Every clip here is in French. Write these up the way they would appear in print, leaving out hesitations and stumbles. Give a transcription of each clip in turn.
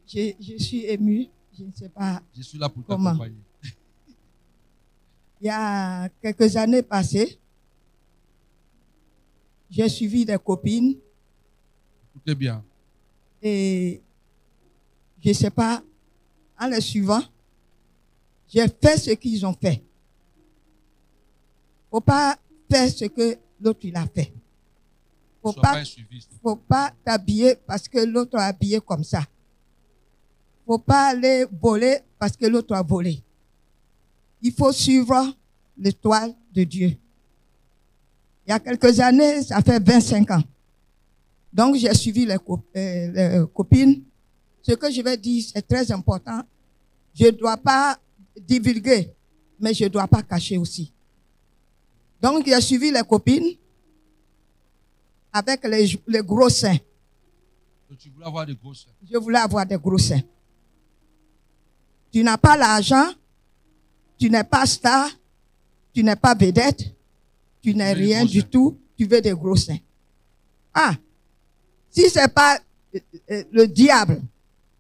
Je suis émue. Je ne sais pas. Je suis là pour comment. t'accompagner. Il y a quelques années passées, j'ai suivi des copines Écoutez bien. et je ne sais pas, en les suivant, j'ai fait ce qu'ils ont fait. Il ne faut pas faire ce que l'autre il a fait. Il ne faut pas t'habiller parce que l'autre a habillé comme ça. Il ne faut pas aller voler parce que l'autre a volé. Il faut suivre l'étoile de Dieu. Il y a quelques années, ça fait 25 ans. Donc, j'ai suivi les copines. Ce que je vais dire, c'est très important. Je ne dois pas divulguer, mais je ne dois pas cacher aussi. Donc, j'ai suivi les copines avec les gros seins. Donc, tu voulais avoir des gros seins? Je voulais avoir des gros seins. Tu n'as pas l'argent, tu n'es pas star, tu n'es pas vedette, tu n'es rien du tout, tu veux des gros seins. Ah, si ce n'est pas le diable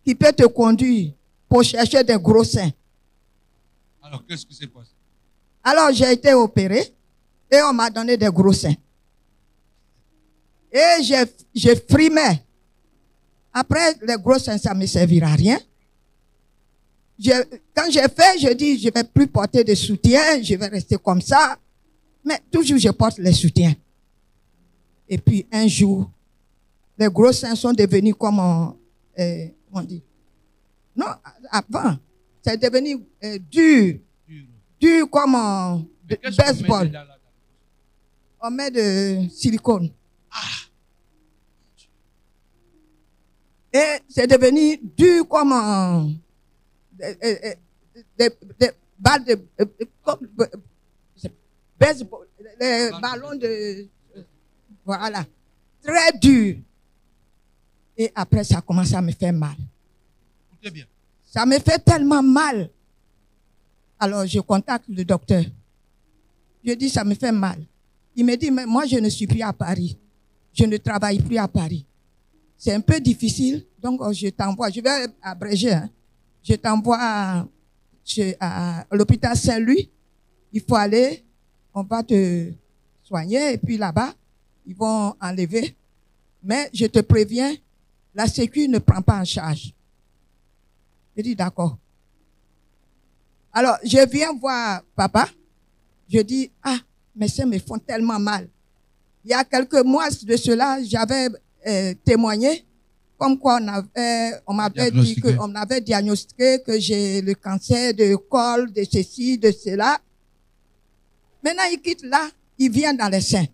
qui peut te conduire pour chercher des gros seins. Alors, qu'est-ce qui s'est passé? Alors, j'ai été opéré et on m'a donné des gros seins. Et j'ai frimé. Après, les gros seins, ça ne me servira à rien. Quand j'ai fait, je dis, je ne vais plus porter de soutien, je vais rester comme ça. Mais toujours, je porte les soutiens. Et puis, un jour, les gros seins sont devenus comme, on dit. Non, avant, c'est devenu dur comme baseball. On met de silicone. Ah. Et c'est devenu dur comme des balles de baseball, les ballons de voilà, très dur. Et après, ça commence à me faire mal. Écoutez bien. Ça me fait tellement mal. Alors, je contacte le docteur. Je dis, ça me fait mal. Il me dit, mais moi, je ne suis plus à Paris. Je ne travaille plus à Paris. C'est un peu difficile, donc je t'envoie. Je vais abréger. Hein. Je t'envoie à l'hôpital Saint-Louis. Il faut aller, on va te soigner, et puis là-bas, ils vont enlever. Mais je te préviens, la Sécu ne prend pas en charge. Je dis d'accord. Alors, je viens voir papa. Je dis, ah, mes seins me font tellement mal. Il y a quelques mois de cela, j'avais témoigné, comme quoi on m'avait dit qu'on avait diagnostiqué que j'ai le cancer de col, de ceci, de cela. Maintenant, il quitte là, il vient dans les seins.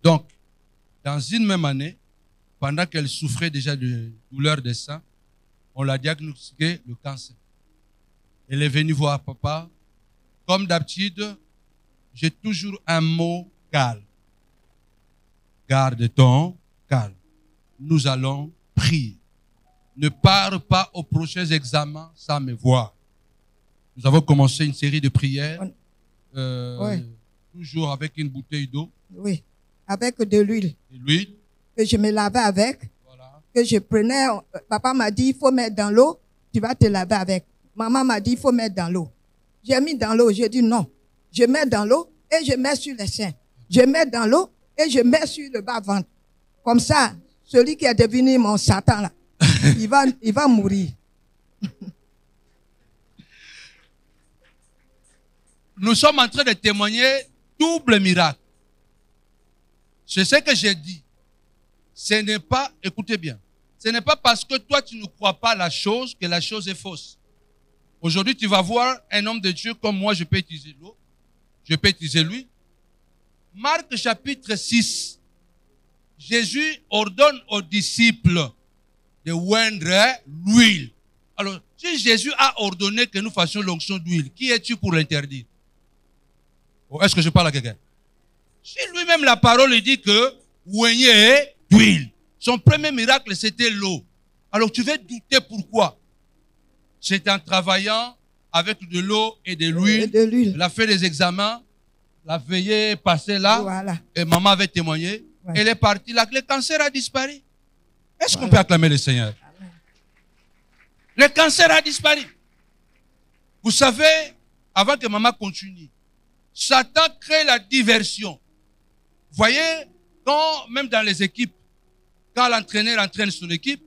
Donc, dans une même année, pendant qu'elle souffrait déjà de douleur des seins, on l'a diagnostiqué le cancer. Elle est venue voir papa. Comme d'habitude, j'ai toujours un mot calme. Garde ton calme. Nous allons prier. Ne pars pas aux prochains examens sans me voir. Nous avons commencé une série de prières. Oui. Toujours avec une bouteille d'eau. Oui, avec de l'huile. De l'huile. Que je me lavais avec. Voilà. Que je prenais. Papa m'a dit, il faut mettre dans l'eau. Tu vas te laver avec. Maman m'a dit, il faut mettre dans l'eau. J'ai mis dans l'eau. J'ai dit non. Je mets dans l'eau et je mets sur les seins. Je mets dans l'eau et je mets sur le bas-ventre. Comme ça, celui qui est devenu mon Satan, là, il va mourir. Nous sommes en train de témoigner double miracle. C'est ce que j'ai dit. Ce n'est pas, écoutez bien, ce n'est pas parce que toi tu ne crois pas la chose que la chose est fausse. Aujourd'hui, tu vas voir un homme de Dieu comme moi, je peux utiliser l'eau, je peux utiliser l'huile. Marc chapitre 6, Jésus ordonne aux disciples de oindre l'huile. Alors, si Jésus a ordonné que nous fassions l'onction d'huile, qui es-tu pour l'interdire? Oh, est-ce que je parle à quelqu'un? Si lui-même la parole dit que oignez d'huile. Son premier miracle, c'était l'eau. Alors tu veux douter pourquoi? C'est en travaillant avec de l'eau et de l'huile. Elle a fait des examens. La veillée est passée là. Voilà. Et maman avait témoigné. Ouais. Elle est partie là. Le cancer a disparu. Est-ce qu'on peut acclamer le Seigneur? Le cancer a disparu. Vous savez, avant que maman continue, Satan crée la diversion. Vous voyez, quand, même dans les équipes, quand l'entraîneur entraîne son équipe,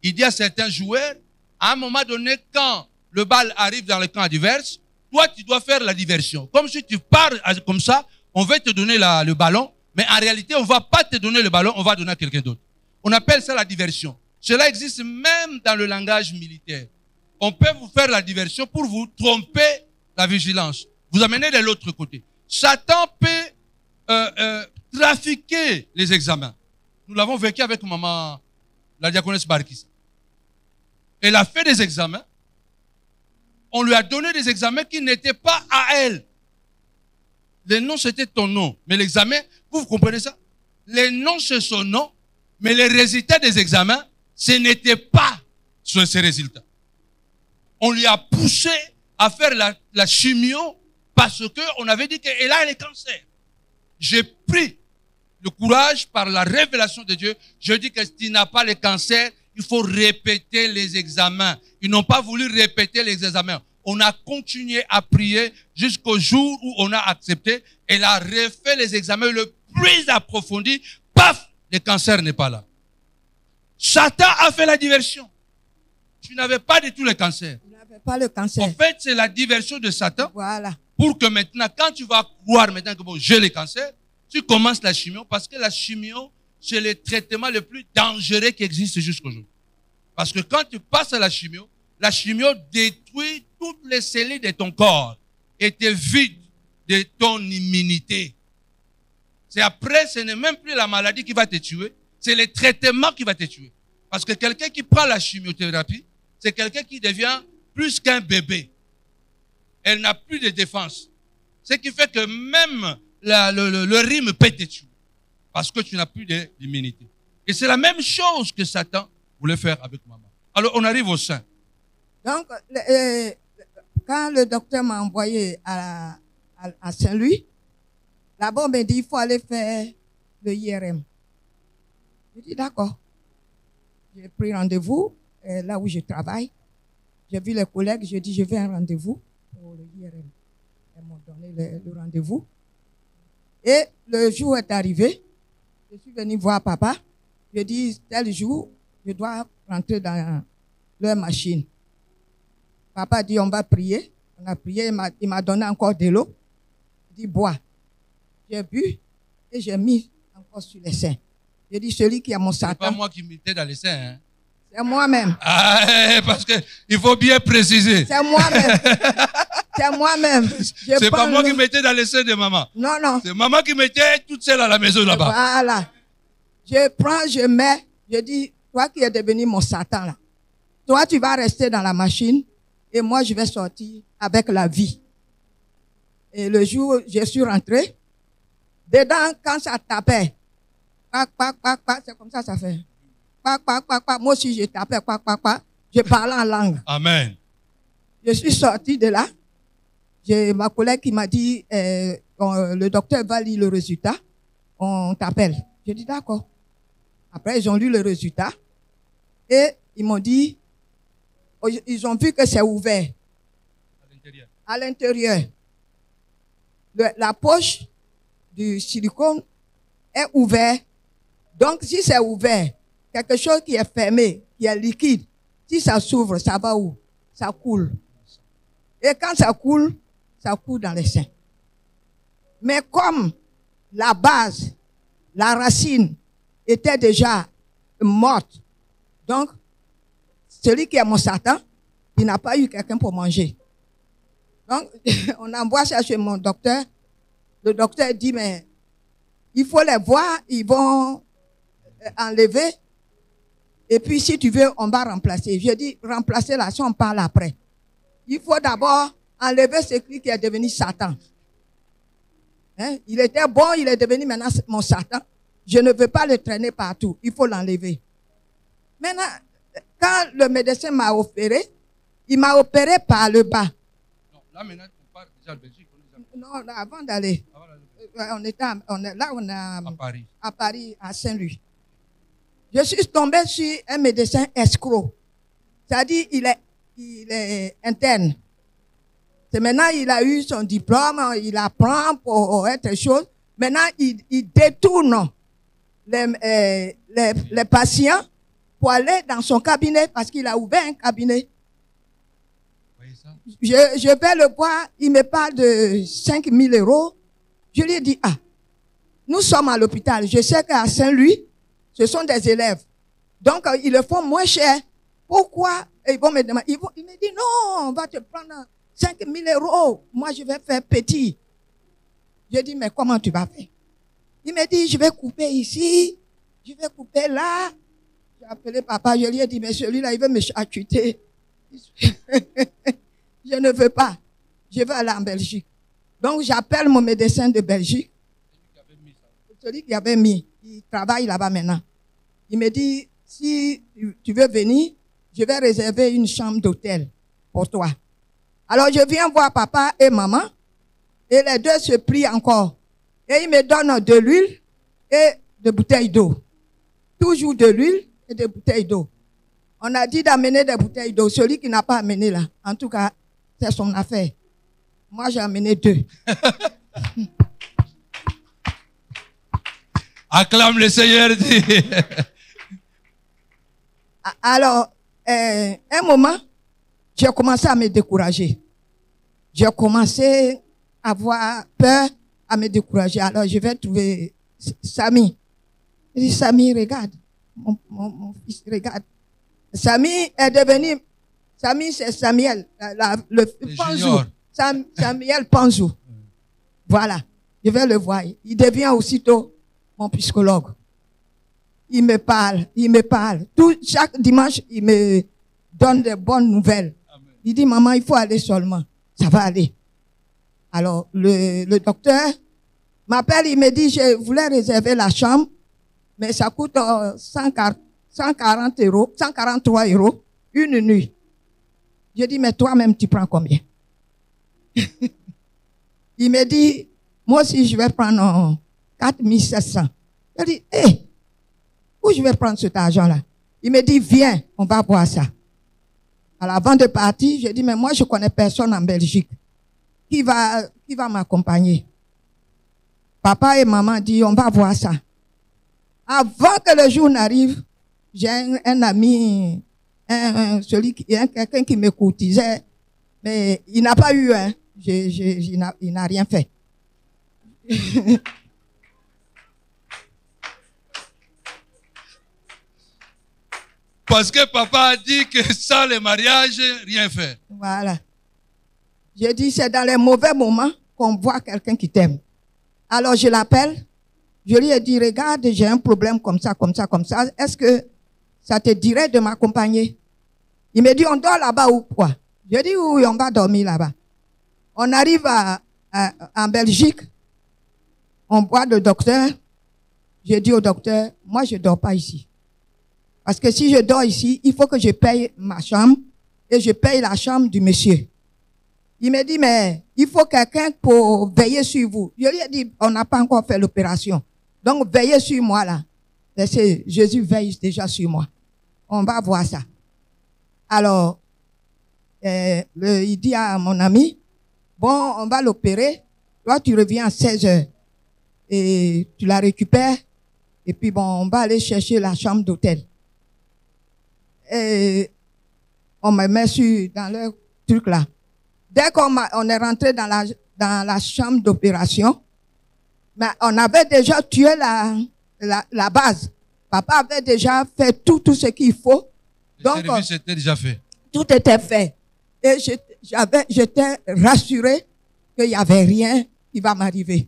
il dit à certains joueurs, à un moment donné, quand le bal arrive dans le camp adverse, toi, tu dois faire la diversion. Comme si tu pars comme ça, on va te donner le ballon, mais en réalité, on ne va pas te donner le ballon, on va donner à quelqu'un d'autre. On appelle ça la diversion. Cela existe même dans le langage militaire. On peut vous faire la diversion pour vous tromper la vigilance. Vous amener de l'autre côté. Satan peut trafiquer les examens. Nous l'avons vécu avec maman, la diaconesse Barkis. Elle a fait des examens. On lui a donné des examens qui n'étaient pas à elle. Le nom, c'était ton nom. Mais l'examen, vous comprenez ça? Le nom, c'est son nom. Mais les résultats des examens, ce n'était pas sur ces résultats. On lui a poussé à faire la chimio parce qu'on avait dit qu'elle a le cancer. J'ai pris le courage par la révélation de Dieu. Je dis que si tu n'as pas le cancer, il faut répéter les examens. Ils n'ont pas voulu répéter les examens. On a continué à prier jusqu'au jour où on a accepté. Elle a refait les examens le plus approfondi. Paf, le cancer n'est pas là. Satan a fait la diversion. Tu n'avais pas du tout le cancer. Tu n'avais pas le cancer. En fait, c'est la diversion de Satan. Voilà. Pour que maintenant, quand tu vas croire maintenant que bon, j'ai le cancer, tu commences la chimio parce que la chimio, c'est le traitement le plus dangereux qui existe jusqu'aujourd'hui. Parce que quand tu passes à la chimio détruit toutes les cellules de ton corps et te vide de ton immunité. C'est après, ce n'est même plus la maladie qui va te tuer, c'est le traitement qui va te tuer. Parce que quelqu'un qui prend la chimiothérapie, c'est quelqu'un qui devient plus qu'un bébé. Elle n'a plus de défense. Ce qui fait que même le rhume peut te tuer. Parce que tu n'as plus d'immunité. Et c'est la même chose que Satan voulait faire avec maman. Alors, on arrive au sein. Donc, quand le docteur m'a envoyé à Saint-Louis, là-bas, on m'a dit, il faut aller faire le IRM. J'ai dit, d'accord. J'ai pris rendez-vous là où je travaille. J'ai vu les collègues, j'ai dit, je vais à un rendez-vous pour le IRM. Ils m'ont donné le rendez-vous. Et le jour est arrivé. Je suis venu voir papa. Je dis, tel jour, je dois rentrer dans leur machine. Papa dit, on va prier. On a prié, il m'a donné encore de l'eau. Il dit, bois. J'ai bu et j'ai mis encore sur les seins. J'ai dit, celui qui a mon Satan. C'est pas moi qui mettais dans les seins. Hein? C'est moi-même. Ah, parce que il faut bien préciser. C'est moi-même. C'est moi-même. C'est pas moi qui mettais dans les seins de maman. Non, non. C'est maman qui mettait toute seule à la maison là-bas. Voilà. Je prends, je mets. Je dis, toi qui es devenu mon Satan là. Toi, tu vas rester dans la machine et moi, je vais sortir avec la vie. Et le jour où je suis rentré, dedans, quand ça tapait, c'est comme ça fait. Moi aussi, je tapais, je parlais en langue. Amen. Je suis sorti de là. J'ai ma collègue qui m'a dit, le docteur va lire le résultat, on t'appelle. J'ai dit d'accord. Après, ils ont lu le résultat et ils m'ont dit, ils ont vu que c'est ouvert. À l'intérieur. La poche du silicone est ouverte. Donc, si c'est ouvert, quelque chose qui est fermé, qui est liquide, si ça s'ouvre, ça va où? Ça coule. Et quand ça coule dans les seins. Mais comme la base, la racine était déjà morte, donc, celui qui est mon Satan, il n'a pas eu quelqu'un pour manger. Donc, on envoie ça chez mon docteur. Le docteur dit, mais il faut les voir, ils vont enlever. Et puis, si tu veux, on va remplacer. Je dis, remplacer là, si on parle après. Il faut d'abord enlever celui qui est devenu Satan. Hein? Il était bon, il est devenu maintenant mon Satan. Je ne veux pas le traîner partout. Il faut l'enlever. Maintenant, quand le médecin m'a opéré, il m'a opéré par le bas. Non, là maintenant, on part déjà de Belgique. Non, avant d'aller. On est à Paris, à Saint-Louis. Je suis tombé sur un médecin escroc. C'est-à-dire, il est il est interne. C'est maintenant il a eu son diplôme, il apprend pour être chose. Maintenant, il détourne les patients pour aller dans son cabinet parce qu'il a ouvert un cabinet. Voyez ça? Je vais le voir, il me parle de 5 000 euros. Je lui ai dit, nous sommes à l'hôpital. Je sais qu'à Saint-Louis, ce sont des élèves. Donc, ils le font moins cher. Pourquoi? Et ils vont me demander. Il me dit, non, on va te prendre 5 000 euros. Moi, je vais faire petit. Je dis, mais comment tu vas faire? Il me dit, je vais couper ici, je vais couper là. J'ai appelé papa, je lui ai dit, mais celui-là, il veut me charcuter. Je ne veux pas. Je veux aller en Belgique. Donc, j'appelle mon médecin de Belgique. Celui qui avait mis. Il travaille là-bas maintenant. Il me dit, si tu veux venir, je vais réserver une chambre d'hôtel pour toi. Alors, je viens voir papa et maman. Et les deux se plient encore. Et ils me donnent de l'huile et de bouteilles d'eau. Toujours de l'huile et de bouteilles d'eau. On a dit d'amener des bouteilles d'eau. Celui qui n'a pas amené là, en tout cas, c'est son affaire. Moi, j'ai amené 2. Acclame le Seigneur. Alors, un moment, j'ai commencé à me décourager. J'ai commencé à avoir peur, à me décourager. Alors, je vais trouver Samy. Je dis, Samy, regarde. Mon fils, regarde. Samy est devenu, Samy, c'est Samuel, le Panzou. Samuel Panzou. Voilà. Je vais le voir. Il devient aussitôt mon psychologue. Il me parle. Chaque dimanche, il me donne de bonnes nouvelles. Amen. Il dit, maman, il faut aller seulement. Ça va aller. Alors, le docteur m'appelle, il me dit, je voulais réserver la chambre, mais ça coûte 143 euros, une nuit. Je dis, mais toi-même, tu prends combien? Il me dit, moi aussi, je vais prendre 4 700. Je dis, où je vais prendre cet argent-là? Il me dit, viens, on va voir ça. Alors, avant de partir, je dis, mais moi, je connais personne en Belgique. Qui va m'accompagner? Papa et maman disent, on va voir ça. Avant que le jour n'arrive, j'ai un ami, quelqu'un qui me cotisait, mais il n'a pas eu, il n'a rien fait. Parce que papa a dit que sans le mariage, rien fait. Voilà. J'ai dit, c'est dans les mauvais moments qu'on voit quelqu'un qui t'aime. Alors je l'appelle, je lui ai dit, regarde, j'ai un problème comme ça. Est-ce que ça te dirait de m'accompagner? Il me dit, on dort là-bas ou quoi? Je dis, oui, on va dormir là-bas. On arrive en Belgique, on voit le docteur. J'ai dit au docteur, moi je ne dors pas ici. Parce que si je dors ici, il faut que je paye ma chambre et je paye la chambre du monsieur. Il me dit, mais il faut quelqu'un pour veiller sur vous. Je lui ai dit, on n'a pas encore fait l'opération. Donc, veillez sur moi là. Jésus veille déjà sur moi. On va voir ça. Alors, il dit à mon ami, bon, on va l'opérer. Toi, tu reviens à 16 heures. Et tu la récupères. Et puis, bon, on va aller chercher la chambre d'hôtel. Et on me met dans le truc là. Dès qu'on est rentré dans la chambre d'opération, mais on avait déjà tué la base. Papa avait déjà fait tout ce qu'il faut. Le service était déjà fait. Tout était fait. Et j'étais rassuré qu'il n'y avait rien qui va m'arriver.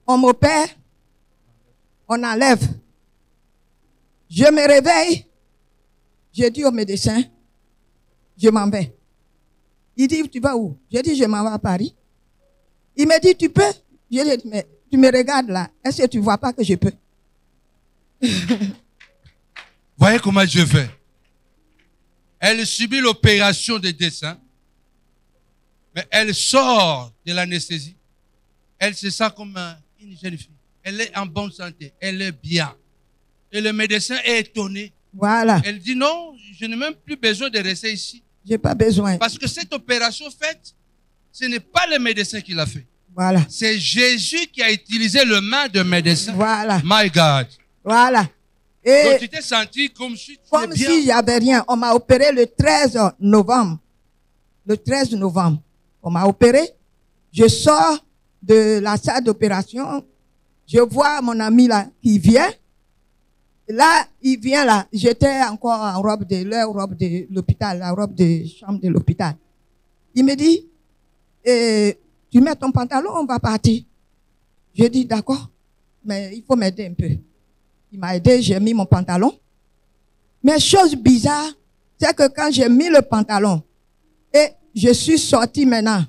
On m'opère, on enlève. Je me réveille, j'ai dit au médecin, je m'en vais. Il dit, tu vas où? J'ai dit, je m'en vais à Paris. Il me dit, tu peux? Je lui ai dit, mais tu me regardes là, est-ce que tu ne vois pas que je peux? Voyez comment Dieu fait. Elle subit l'opération de dessin, mais elle sort de l'anesthésie. Elle se sent comme une jeune fille. Elle est en bonne santé, elle est bien. Et le médecin est étonné. Voilà. Elle dit non, je n'ai même plus besoin de rester ici. J'ai pas besoin. Parce que cette opération faite, ce n'est pas le médecin qui l'a fait. Voilà. C'est Jésus qui a utilisé le main de médecin. Voilà. My God. Voilà. Donc Et tu t'es senti comme si tu es comme bien. si j'avais rien. On m'a opéré le 13 novembre. Le 13 novembre. On m'a opéré. Je sors de la salle d'opération. Je vois mon ami là qui vient. Là, il vient là. J'étais encore en robe de l'hôpital, la robe de chambre de l'hôpital. Il me dit, tu mets ton pantalon, on va partir. Je dis, d'accord, mais il faut m'aider un peu. Il m'a aidé, j'ai mis mon pantalon. Mais chose bizarre, c'est que quand j'ai mis le pantalon et je suis sorti maintenant,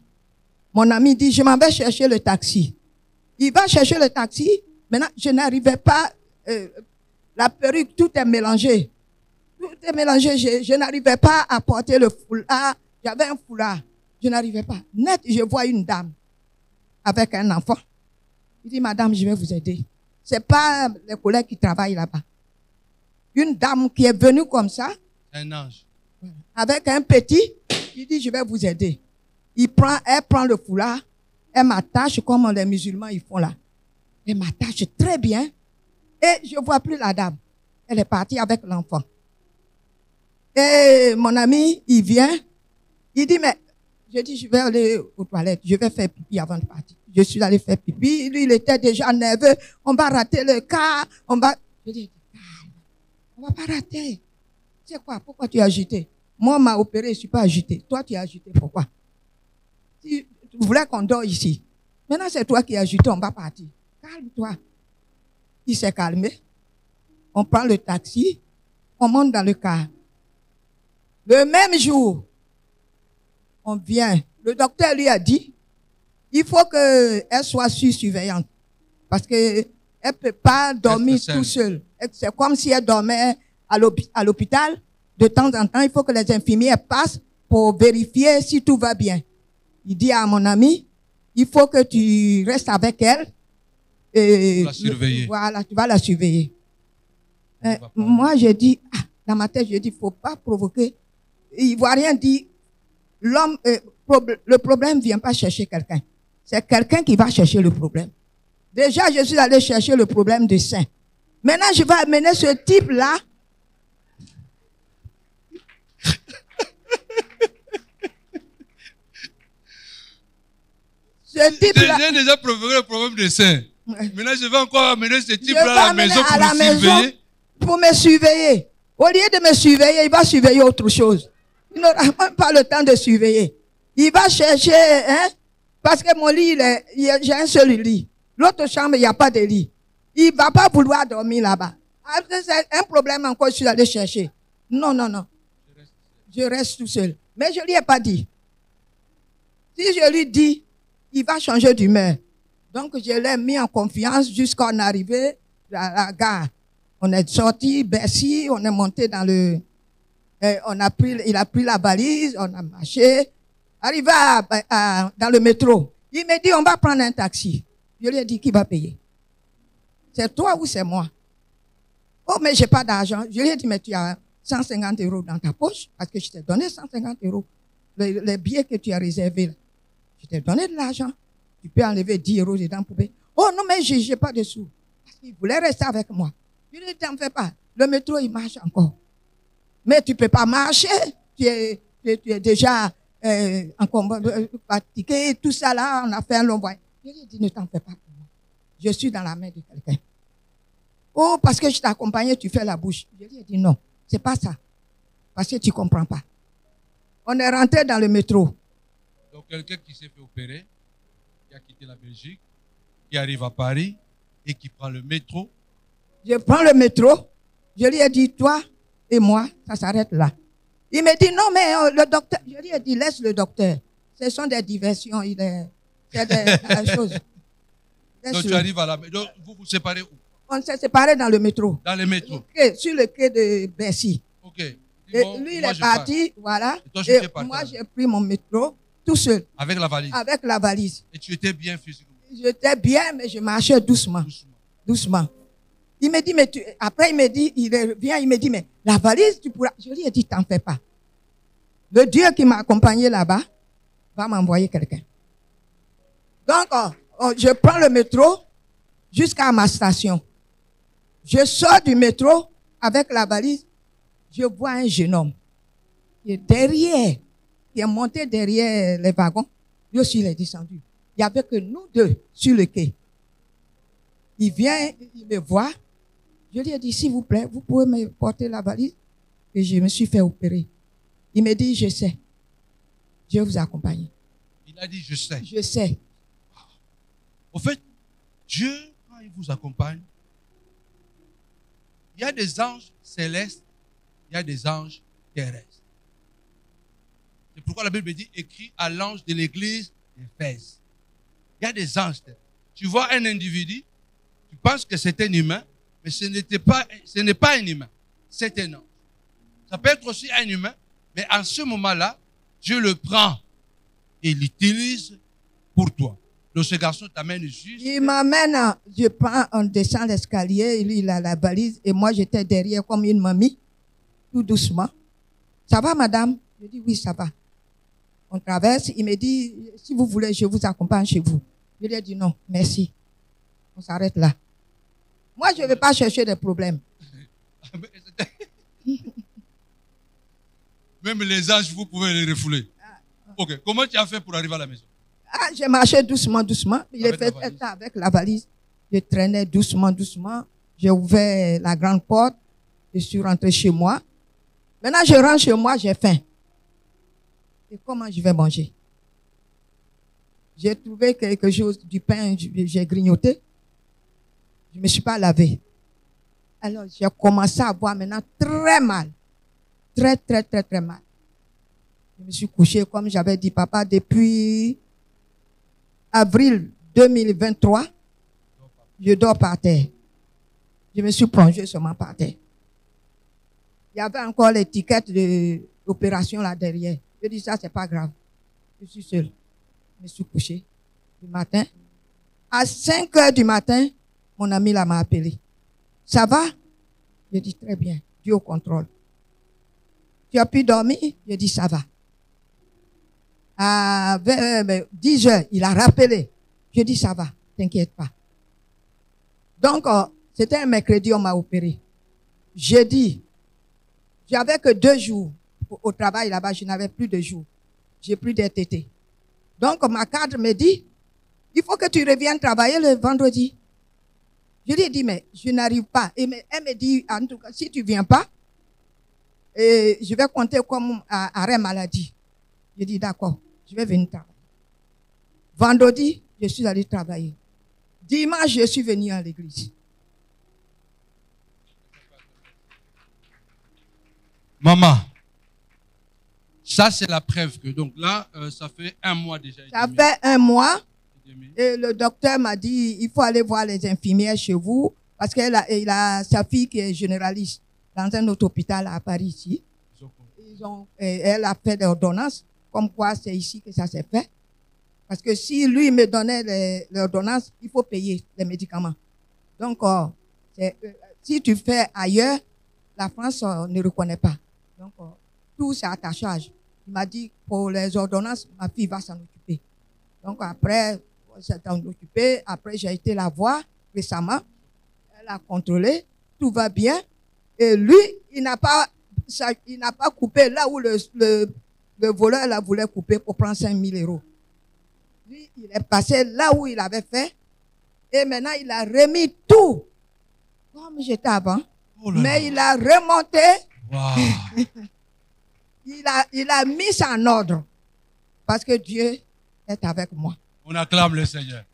mon ami dit, je m'en vais chercher le taxi. Il va chercher le taxi. Maintenant, je n'arrivais pas, la perruque, tout est mélangé. Tout est mélangé. Je n'arrivais pas à porter le foulard. J'avais un foulard. Je n'arrivais pas. Net, je vois une dame avec un enfant. Il dit, madame, je vais vous aider. C'est pas les collègues qui travaillent là-bas. Une dame qui est venue comme ça. Un ange. Avec un petit. Il dit, je vais vous aider. Elle prend le foulard. Elle m'attache comme les musulmans ils font là. Elle m'attache très bien. Et je vois plus la dame. Elle est partie avec l'enfant. Et mon ami, il vient. Il dit, mais, je dis, je vais aller aux toilettes. Je vais faire pipi avant de partir. Je suis allé faire pipi. Lui, il était déjà nerveux. On va rater le cas. Je dis, calme. On va pas rater. C'est quoi? Pourquoi tu es agité? Moi, on m'a opéré, je ne suis pas agité. Toi, tu es agité. Pourquoi? Si tu voulais qu'on dort ici. Maintenant, c'est toi qui es agité. On va partir. Calme-toi. Il s'est calmé. On prend le taxi. On monte dans le car. Le même jour, on vient. Le docteur lui a dit, il faut qu'elle soit surveillante. Parce qu'elle ne peut pas dormir tout seul. C'est comme si elle dormait à l'hôpital. De temps en temps, il faut que les infirmières passent pour vérifier si tout va bien. Il dit à mon ami, il faut que tu restes avec elle. Et la surveiller. Voilà, tu vas la surveiller. Moi, j'ai dit, dans ma tête, j'ai dit, il ne faut pas provoquer. Il ne voit rien dire. L'homme, le problème ne vient pas chercher quelqu'un. C'est quelqu'un qui va chercher le problème. Déjà, je suis allé chercher le problème du sein. Maintenant, je vais amener ce type-là. Ce type-là. J'ai déjà provoqué le problème des sein. Ouais. Maintenant, je vais encore amener ce type-là à la maison pour me surveiller. Pour me surveiller. Au lieu de me surveiller, il va surveiller autre chose. Il n'aura même pas le temps de surveiller. Il va chercher, hein, parce que mon lit, j'ai un seul lit. L'autre chambre, il n'y a pas de lit. Il ne va pas vouloir dormir là-bas. C'est un problème encore, je suis allé chercher. Non, non, non. Je reste tout seul. Mais je ne lui ai pas dit. Si je lui dis, il va changer d'humeur. Donc, je l'ai mis en confiance jusqu'à en arriver à la gare. On est sorti, Bercy, on est monté dans le... il a pris la valise, on a marché. Arrivé dans le métro, il me dit, on va prendre un taxi. Je lui ai dit, qui va payer? C'est toi ou c'est moi? Oh, mais j'ai pas d'argent. Je lui ai dit, mais tu as 150 € dans ta poche, parce que je t'ai donné 150 €. Les billets que tu as réservés, là. Je t'ai donné de l'argent. Tu peux enlever 10 € dedans pour payer. Oh non, mais je n'ai pas de sous. Parce qu'il voulait rester avec moi. Je lui ai dit, t'en fais pas. Le métro, il marche encore. Mais tu ne peux pas marcher. Tu es déjà encore fatigué. Tout ça là, on a fait un long voyage. Je lui ai dit, ne t'en fais pas pour moi. Je suis dans la main de quelqu'un. Oh, parce que je t'ai accompagné, tu fais la bouche. Je lui ai dit, non, c'est pas ça. Parce que tu ne comprends pas. On est rentré dans le métro. Donc, quelqu'un qui s'est fait opérer, qui a quitté la Belgique, qui arrive à Paris et qui prend le métro. Je prends le métro. Je lui ai dit, toi et moi, ça s'arrête là. Il me dit, non, mais le docteur. Je lui ai dit, laisse le docteur. Ce sont des diversions. C'est des choses. Donc, tu arrives à la maison. Donc, vous vous séparez où? On s'est séparés dans le métro. Dans le métro. Sur le quai de Bercy. Ok. Et Bon, lui, il est parti, voilà. Et toi, Et moi, j'ai pris mon métro tout seul. Avec la valise. Avec la valise. Et tu étais bien physiquement. J'étais bien, mais je marchais doucement. Doucement. Doucement. Il me dit, mais après il me dit, il revient, il me dit, mais la valise, tu pourras. Je lui ai dit, t'en fais pas. Le Dieu qui m'a accompagné là-bas va m'envoyer quelqu'un. Donc, je prends le métro jusqu'à ma station. Je sors du métro avec la valise. Je vois un jeune homme qui est derrière, qui est monté derrière les wagons. Lui aussi, il est descendu. Il n'y avait que nous deux sur le quai. Il vient, il me voit. Je lui ai dit, s'il vous plaît, vous pouvez me porter la valise? Et je me suis fait opérer. Il me dit, je sais. Je vais vous accompagner. Il a dit, je sais. Je sais. Au fait, Dieu, quand il vous accompagne, il y a des anges célestes, il y a des anges terrestres. C'est pourquoi la Bible dit, écrit à l'ange de l'église d'Éphèse. Il y a des anges terrestres. Tu vois un individu, tu penses que c'est un humain, mais ce n'est pas un humain, c'est un ange. Ça peut être aussi un humain, mais en ce moment-là, Dieu le prend et l'utilise pour toi. Donc ce garçon t'amène juste. Il m'amène, je prends, on descend l'escalier, lui il a la valise et moi j'étais derrière comme une mamie, tout doucement. Ça va madame? Je dis oui, ça va. On traverse, il me dit, si vous voulez, je vous accompagne chez vous. Je lui ai dit non, merci. On s'arrête là. Moi, je ne vais pas chercher des problèmes. Même les anges, vous pouvez les refouler. Ok, comment tu as fait pour arriver à la maison? J'ai marché doucement, doucement. Il est fait ça avec la valise. Je traînais doucement, doucement. J'ai ouvert la grande porte. Je suis rentré chez moi. Maintenant, je rentre chez moi, j'ai faim. Et comment je vais manger? J'ai trouvé quelque chose, du pain, j'ai grignoté. Je ne me suis pas lavé. Alors, j'ai commencé à avoir maintenant très mal. Très, très, très, très mal. Je me suis couché, comme j'avais dit, papa, depuis avril 2023, je dors par terre. Je me suis plongé seulement par terre. Il y avait encore l'étiquette de l'opération là derrière. Je dis ça, c'est pas grave. Je suis seul. Je me suis couché du matin. À 5 heures du matin, mon ami là m'a appelé. Ça va? Je dis très bien. Dieu au contrôle. Tu as pu dormir? Je dis ça va. À 10 heures, il a rappelé. Je dis ça va, t'inquiète pas. Donc, c'était un mercredi, on m'a opéré. Jeudi, j'avais que 2 jours au travail là-bas, je n'avais plus de jours. J'ai plus d'RTT. Donc, ma cadre me dit, il faut que tu reviennes travailler le vendredi. Je lui ai dit, mais je n'arrive pas. Et elle me dit, en tout cas, si tu ne viens pas, je vais compter comme arrêt maladie. Je dis, d'accord, je vais venir travailler. Vendredi, je suis allé travailler. Dimanche, je suis venu à l'église. Maman, ça c'est la preuve que, donc là, ça fait 1 mois déjà. Ça fait 1 mois. Et le docteur m'a dit, il faut aller voir les infirmières chez vous, parce qu'il a sa fille qui est généraliste dans un autre hôpital à Paris ici. Elle a fait des ordonnances, comme quoi c'est ici que ça s'est fait. Parce que si lui me donnait les ordonnances, il faut payer les médicaments. Donc, si tu fais ailleurs, la France ne reconnaît pas. Donc, tout c'est à ta charge. Il m'a dit, pour les ordonnances, ma fille va s'en occuper. Donc, après, s'en occuper. Après, j'ai été la voir récemment. Elle a contrôlé. Tout va bien. Et lui, il n'a pas coupé là où le voleur la voulait couper pour prendre 5 000 €. Lui, il est passé là où il avait fait. Et maintenant, il a remis tout. Comme j'étais avant. Oh là mais là. Il a remonté. Wow. il a mis ça en ordre. Parce que Dieu est avec moi. On acclame le Seigneur.